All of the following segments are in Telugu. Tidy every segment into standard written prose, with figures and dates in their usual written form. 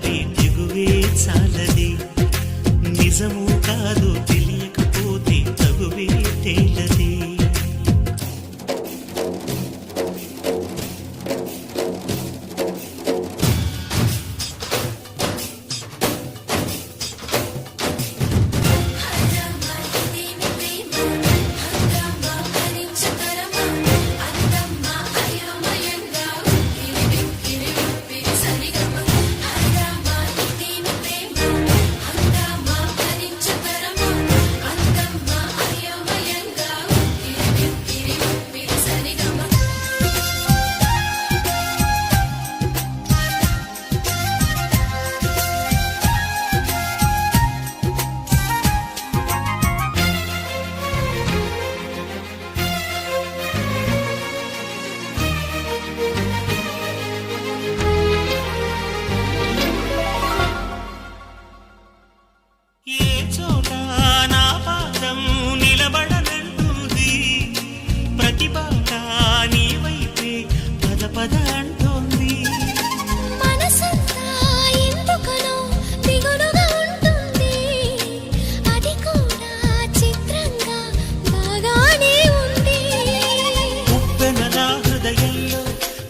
పడాలంటే దిగువే చాలది. నిజము కాదు తెలియకపోతే తగువే తేలది.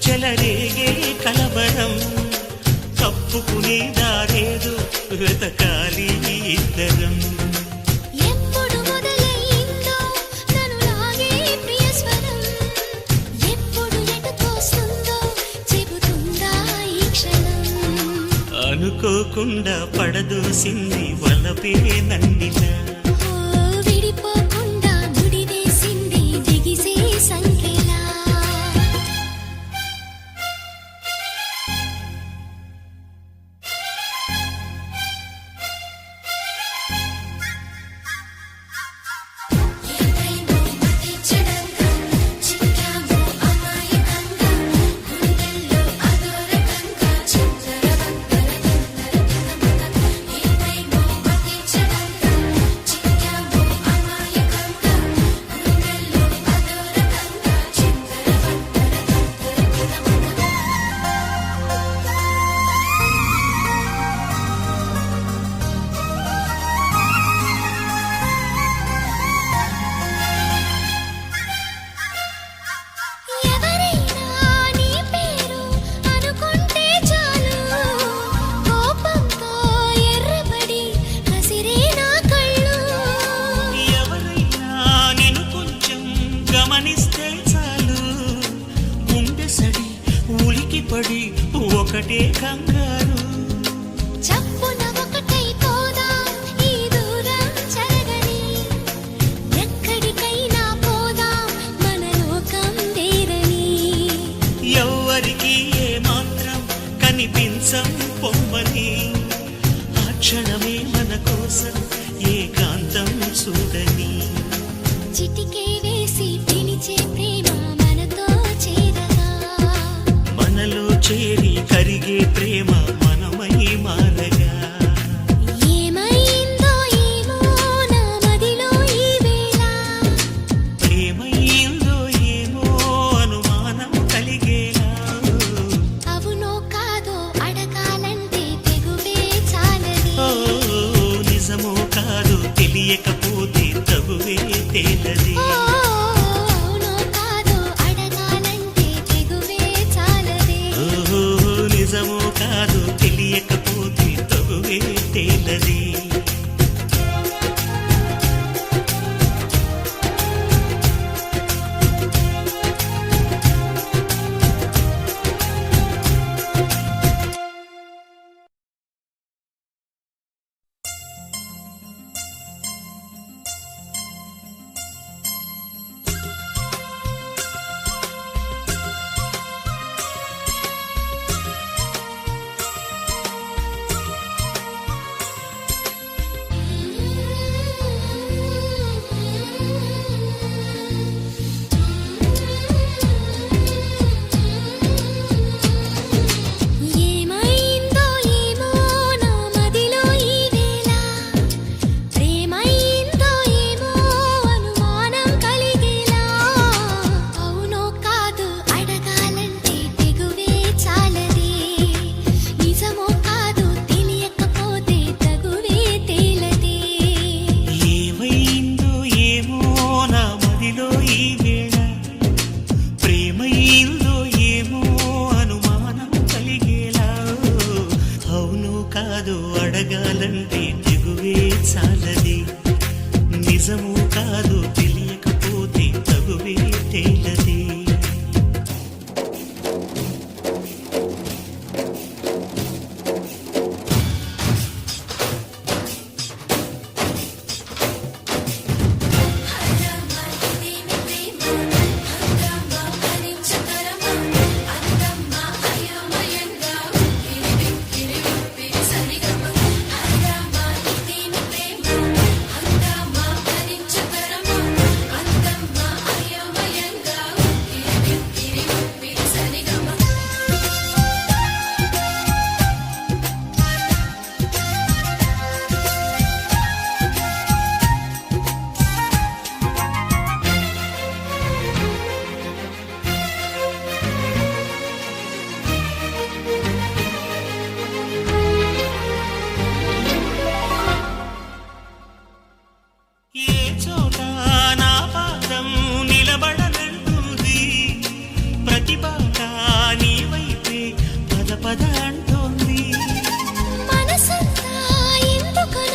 చెలరేగే కలవరం తప్పుకునే దారేదు వెతకాలి ఇద్దరం. ఎప్పుడు మొదలైందో నన్ను లాగే ప్రియ స్వరం, ఎప్పుడు ఎటు తోస్తుందో చెబుతుందా ఈ క్షణం. అనుకోకుండా పడదోసింది వలపే నన్నిలా, విడిపోకుండా ముడివేసింది దిగిసే సంఖ్యలా. గమనిస్తే చాలు గుండె సడి ఉలికి పడి ఒకటే కంగారు. చప్పున ఒకటై పోదాం ఈ దూరం చెరగని, ఎక్కడికైనా పోదాం మన లోకం వేరని. ఎవ్వరికి ఏ మాత్రం కనిపించం పొమ్మని, ఆ క్షణమే మన కోసం ఏకాంతం చూడని. చిటికే వేసి పిలిచే ప్రేమ మనతో చేరగా, మనలో చేరి కరిగే ప్రేమ మనమై మారగా. ఏమైందో ఏమో నా మదిలో ఈ వేళ, ఏమైందో ఏమో అనుమానం కలిగేలా. అవునో కాదో అడగాలంటే తెగువే చాలది. నిజమో కాదు తెలియకపోతే తగువే తేలది. అవునో కాదో అడగాలంటే తెగువే చాలది. నిజమో కాదు తెలియకపోతే తగువే తేలది. కాదు అడగాలంటే తెగువే చాలది. నిజమో కాదు తెలియకపోతే తగువే తేలది. ఏ చోట నా పాదం నిలబడనంటుంది, ప్రతిభ